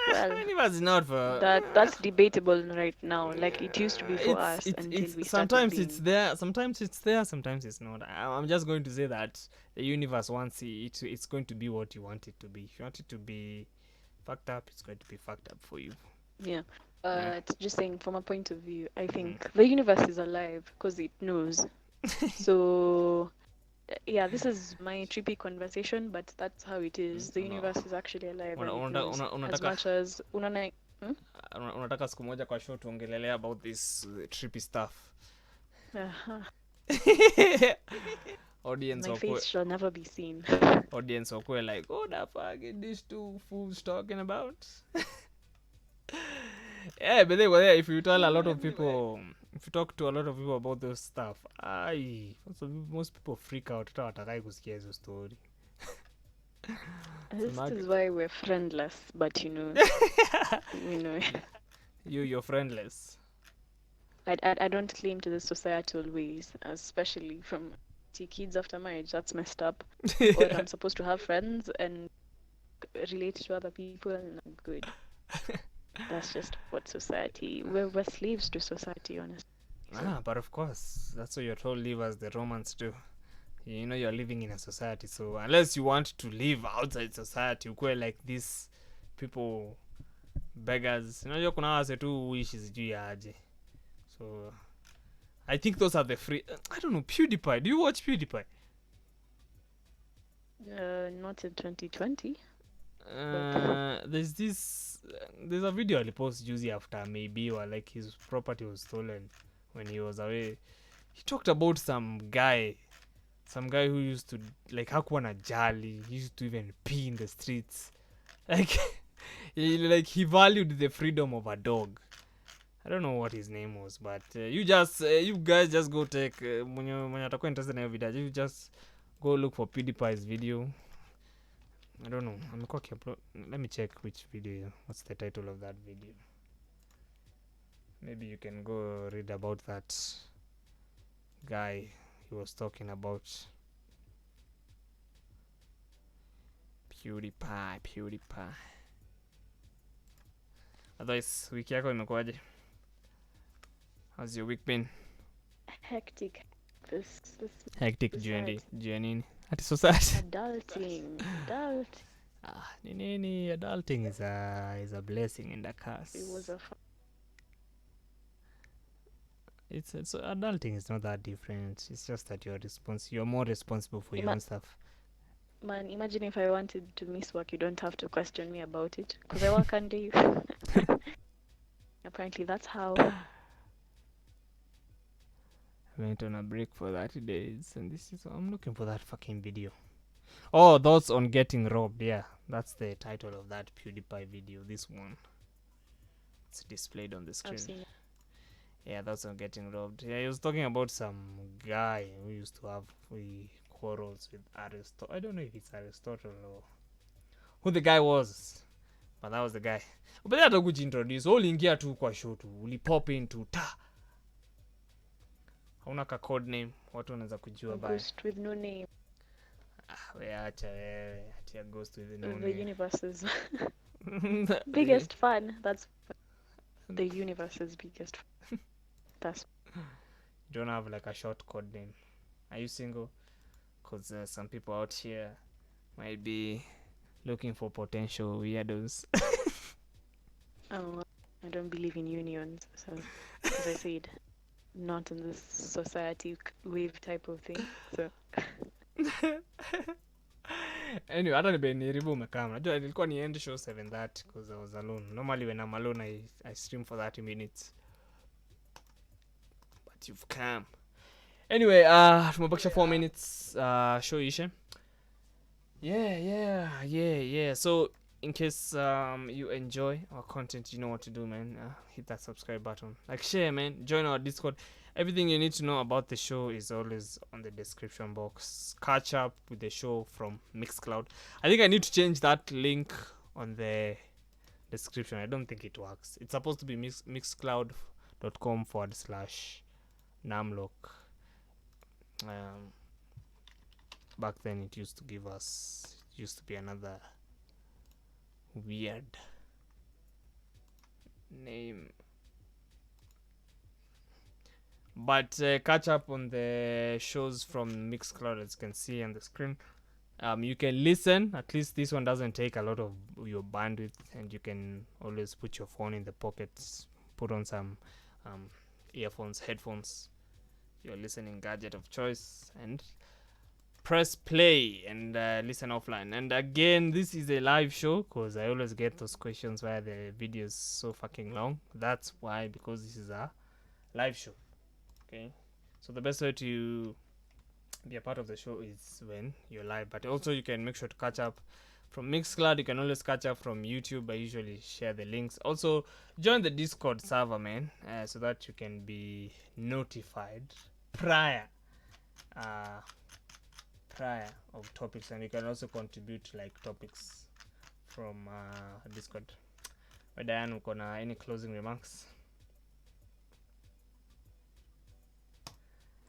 Speaker 2: Well,
Speaker 1: universe is not for
Speaker 2: that's debatable right now. Like it used to be for us until we
Speaker 1: sometimes it's there, sometimes it's there, sometimes it's not. I'm just going to say that the universe wants it's going to be what you want it to be. If you want it to be fucked up, it's going to be fucked up for you.
Speaker 2: Yeah. Just saying from a point of view, I think the universe is alive because it knows. So yeah, this is my trippy conversation, but that's how it is. The universe is actually alive and it knows. As much as
Speaker 1: unataka siku moja kwa show tuongelelea about this trippy stuff. Audience
Speaker 2: my face shall never be seen.
Speaker 1: Audience were like, what the fuck is these two fools talking about? Yeah, but they were there. If you tell a lot of people, if you talk to a lot of people about those stuff, most people freak out. Story.
Speaker 2: This is why we're friendless, but
Speaker 1: you're friendless.
Speaker 2: I don't claim to the societal ways, especially from kids after marriage. That's messed up. Or I'm supposed to have friends and relate to other people, and I'm good. That's just what society. We're slaves to society, honestly.
Speaker 1: But of course, that's what you're told. Live as the Romans do. You're living in a society, so unless you want to live outside society, ukwe like these people, beggars. Kuna wase tu uishi sijui aje. So I think those are the free. I don't know, PewDiePie. Do you watch PewDiePie?
Speaker 2: Not in 2020.
Speaker 1: There's a video alipost juzi after maybe or like his property was stolen when he was away. He talked about some guy who used to like hakuwa na jali. He used to even pee in the streets. Like he valued the freedom of a dog. I don't know what his name was, but you guys just go take mwenye atakuwa interested na hiyo video, you just go look for PewDiePie's video. I don't know. Amekuwa akiupload. Let me check which video. What's the title of that video? Maybe you can go read about that guy he was talking about. PewDiePie. Otherwise, wiki yako imekuwaje? How's your week been?
Speaker 2: Hectic. This
Speaker 1: Hectic juu ya nini? Ati society.
Speaker 2: adulting.
Speaker 1: Ni nini? Adulting is a blessing and a curse.
Speaker 2: It was a
Speaker 1: It's adulting is not that different. It's just that you're more responsible for your own stuff.
Speaker 2: Man, imagine if I wanted to miss work, you don't have to question me about it because I work under you. Apparently, that's how.
Speaker 1: I went on a break for 30 days, and I'm looking for that fucking video. Oh, thoughts on getting robbed. Yeah, that's the title of that PewDiePie video. This one. It's displayed on the screen.
Speaker 2: I've seen it.
Speaker 1: Yeah, thoughts on getting robbed. Yeah, he was talking about some guy who used to have quarrels with Aristotle. I don't know if it's Aristotle or who the guy was, but that was the guy. But hata kujiintroduce, uliingia tu kwa show tu, ulipop into ta. Hauna ka code name, watu wanaweza kujua by.
Speaker 2: Ghost with no name.
Speaker 1: Acha a ghost with no name.
Speaker 2: The universe's biggest fan. That's the universe's biggest fan. That's.
Speaker 1: You don't have like a short code name. Are you single? Because some people out here might be looking for potential weirdos.
Speaker 2: Oh, I don't believe in unions. So, as I said, not in this society wave type of thing. So.
Speaker 1: Anyway, hata nibeniribu umekaa. Najua nilikuwa ni end show 7:30 because I was alone. Normally when I'm alone I stream for 30 minutes. But you've come. Anyway, tumebakisha 4 minutes show ishe. Yeah. So in case you enjoy our content, you know what to do, man. Hit that subscribe button. Like, share, man. Join our Discord. Everything you need to know about the show is always on the description box. Catch up with the show from Mixcloud. I think I need to change that link on the description. I don't think it works. It's supposed to be mixcloud.com/nurmlock. Back then it used to be another weird name, but catch up on the shows from Mixcloud, as you can see on the screen. You can listen. At least this one doesn't take a lot of your bandwidth, and you can always put your phone in the pockets, put on some earphones, headphones, your listening gadget of choice, and press play and listen offline. And again, this is a live show because I always get those questions why the video is so fucking long. That's why, because this is a live show. Okay, so the best way to be a part of the show is when you're live, but also you can make sure to catch up from Mixcloud. You can always catch up from YouTube. I usually share the links. Also join the Discord server, man, so that you can be notified prior of topics, and you can also contribute like topics from Discord. But Diane, uko na any closing remarks?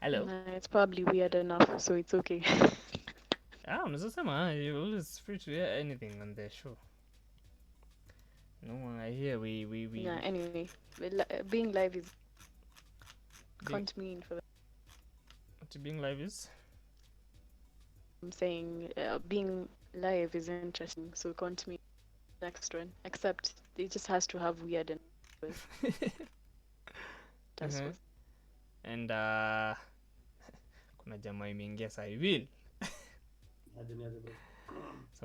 Speaker 1: Hello.
Speaker 2: It's probably weird enough, so it's okay.
Speaker 1: Unaweza sema you're always free to hear anything on the show. No, I hear we
Speaker 2: Yeah, anyway, being live is can't mean for that.
Speaker 1: What being live is?
Speaker 2: I'm saying being live is interesting, so can't mean next one. Except it just has to have weird and that's what.
Speaker 1: And kuna jamaa imeingia sasa hivi.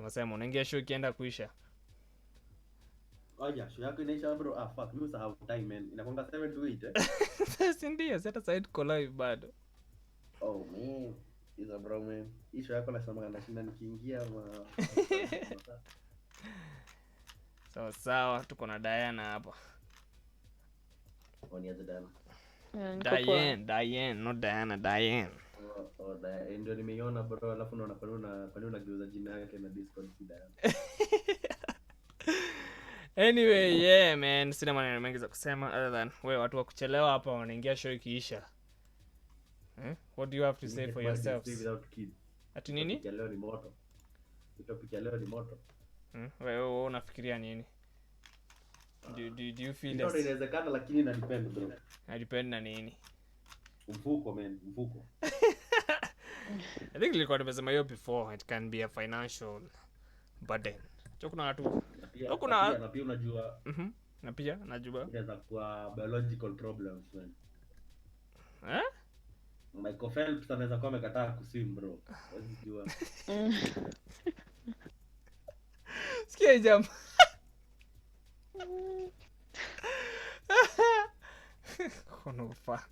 Speaker 1: Sema unaingia show ikienda kuisha.
Speaker 3: Aja, show yako inaisha bro. Fuck, mimi usahau time man. Inakwanga 7 to 8
Speaker 1: Si ndio, sasa side tuko live bado.
Speaker 3: Oh man. Hizo bro man. Hii show yako nashinda nikiingia
Speaker 1: Sawa, tuko na Diana hapa.
Speaker 3: Niaje Diana?
Speaker 1: Diane, not Diana, Diane.
Speaker 3: Diana. Ndio nimeiona bro, alafu naona kwa nini unageuza jina yake na Discord si Diana.
Speaker 1: Anyway, yeah man, sina maneno mengi za kusema other than watu wa kuchelewa hapa wanaingia show ikiisha. What do you have to say for yourselves?
Speaker 3: Without kids.
Speaker 1: Ati nini?
Speaker 3: Topic ya leo ni moto.
Speaker 1: Wewe unafikiria nini? Do you feel
Speaker 3: Ndio inawezekana lakini ina depend bro.
Speaker 1: Depend na nini?
Speaker 3: Mfuko.
Speaker 1: I think nilikuwa nimesema hiyo before, it can be a financial burden. Kuna watu
Speaker 3: na pia unajua
Speaker 1: na pia najua
Speaker 3: inaweza kuwa biological problems man. Michael Phelps anaweza kuwa amekataa kuswim bro. Huwezi jua.
Speaker 1: Sikia jam. Konofa.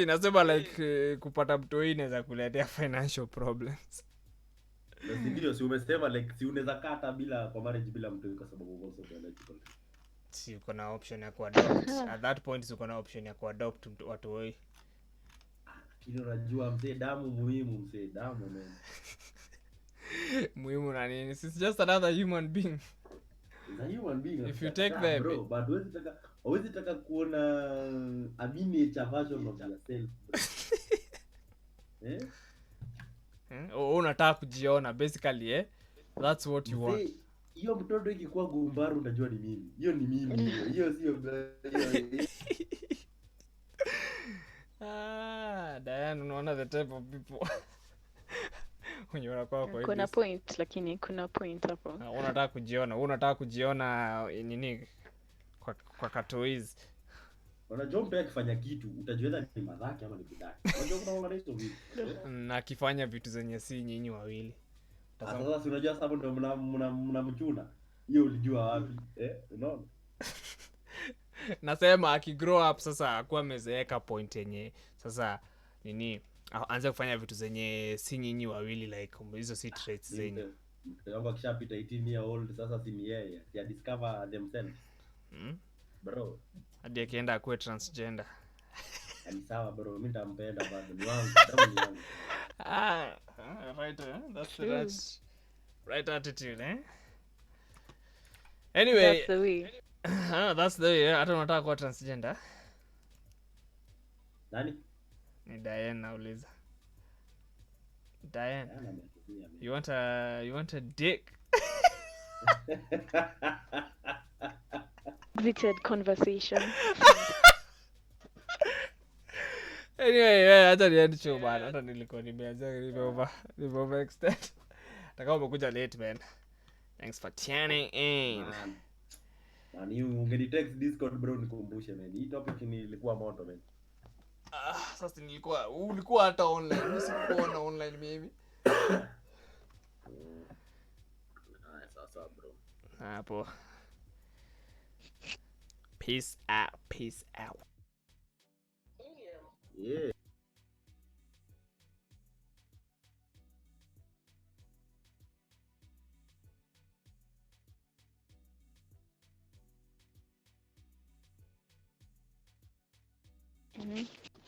Speaker 1: Nasema like kupata mtoi inaweza kuletea financial problems.
Speaker 3: Ndio si umesema like si unaweza kata bila kwa marriage bila mtoi kwa sababu also biological.
Speaker 1: Si uko na option ya kuadopt. At that point uko na option ya kuadopt watu woi.
Speaker 3: Lakini unajua mzee damu muhimu man.
Speaker 1: Muhimu na nini? It's just another human being.
Speaker 3: It's a human being.
Speaker 1: If you take them
Speaker 3: bro, but huwezi taka kuona a miniature version of yourself.
Speaker 1: Unataka kujiona basically that's what you want.
Speaker 3: Hiyo mtoto ikikuwa gumbaru unajua ni mimi. Hiyo ni mimi. Hiyo sio
Speaker 1: Diane, unaona the type of people wenye wanakuwa kwa hivi.
Speaker 2: Kuna point lakini kuna point hapo.
Speaker 1: Unataka kujiona nini kwa katoiz.
Speaker 3: Unajua mtu akifanya kitu utajiweza ni madhaki ama ni bidaki. Unajua kuna wale hizo vitu.
Speaker 1: Na akifanya vitu zenye si nyinyi wawili.
Speaker 3: Sasa si unajua sababu ndio mnamchuna. Hiyo ulijua wapi? Unaona?
Speaker 1: Nasema akigrow up sasa akuwa amezeeka point yenye sasa nini aanze kufanya vitu zenye si nyinyi wawili like hizo si traits zenyu.
Speaker 3: Mtu akishapita 18 year old sasa si ni yeye. They discover themselves. Bro,
Speaker 1: hadi akienda akuwe transgender.
Speaker 3: Ni sawa bro, mimi nitampenda bado ni wangu,
Speaker 1: right, that's the right attitude, Anyway,
Speaker 2: that's the way.
Speaker 1: That's the way. Hata unataka kuwa transgender?
Speaker 3: Nani?
Speaker 1: Ni Diane nauliza. Diane, you want a dick?
Speaker 2: Heated conversation.
Speaker 1: Anyway, hata niende show bana. Hata nilikuwa nimeanza over extend. Takao umekuja late man. Thanks for tuning in.
Speaker 3: Man, you ungeni text Discord bro nikumbushe man. Hii topic ilikuwa moto man.
Speaker 1: Sasa ulikuwa hata online. Mimi sikuona online mimi.
Speaker 3: Sasa bro.
Speaker 1: Hapo. Peace out.
Speaker 3: Yeah.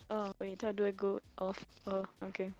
Speaker 2: Oh wait, how do I go off? Oh, okay.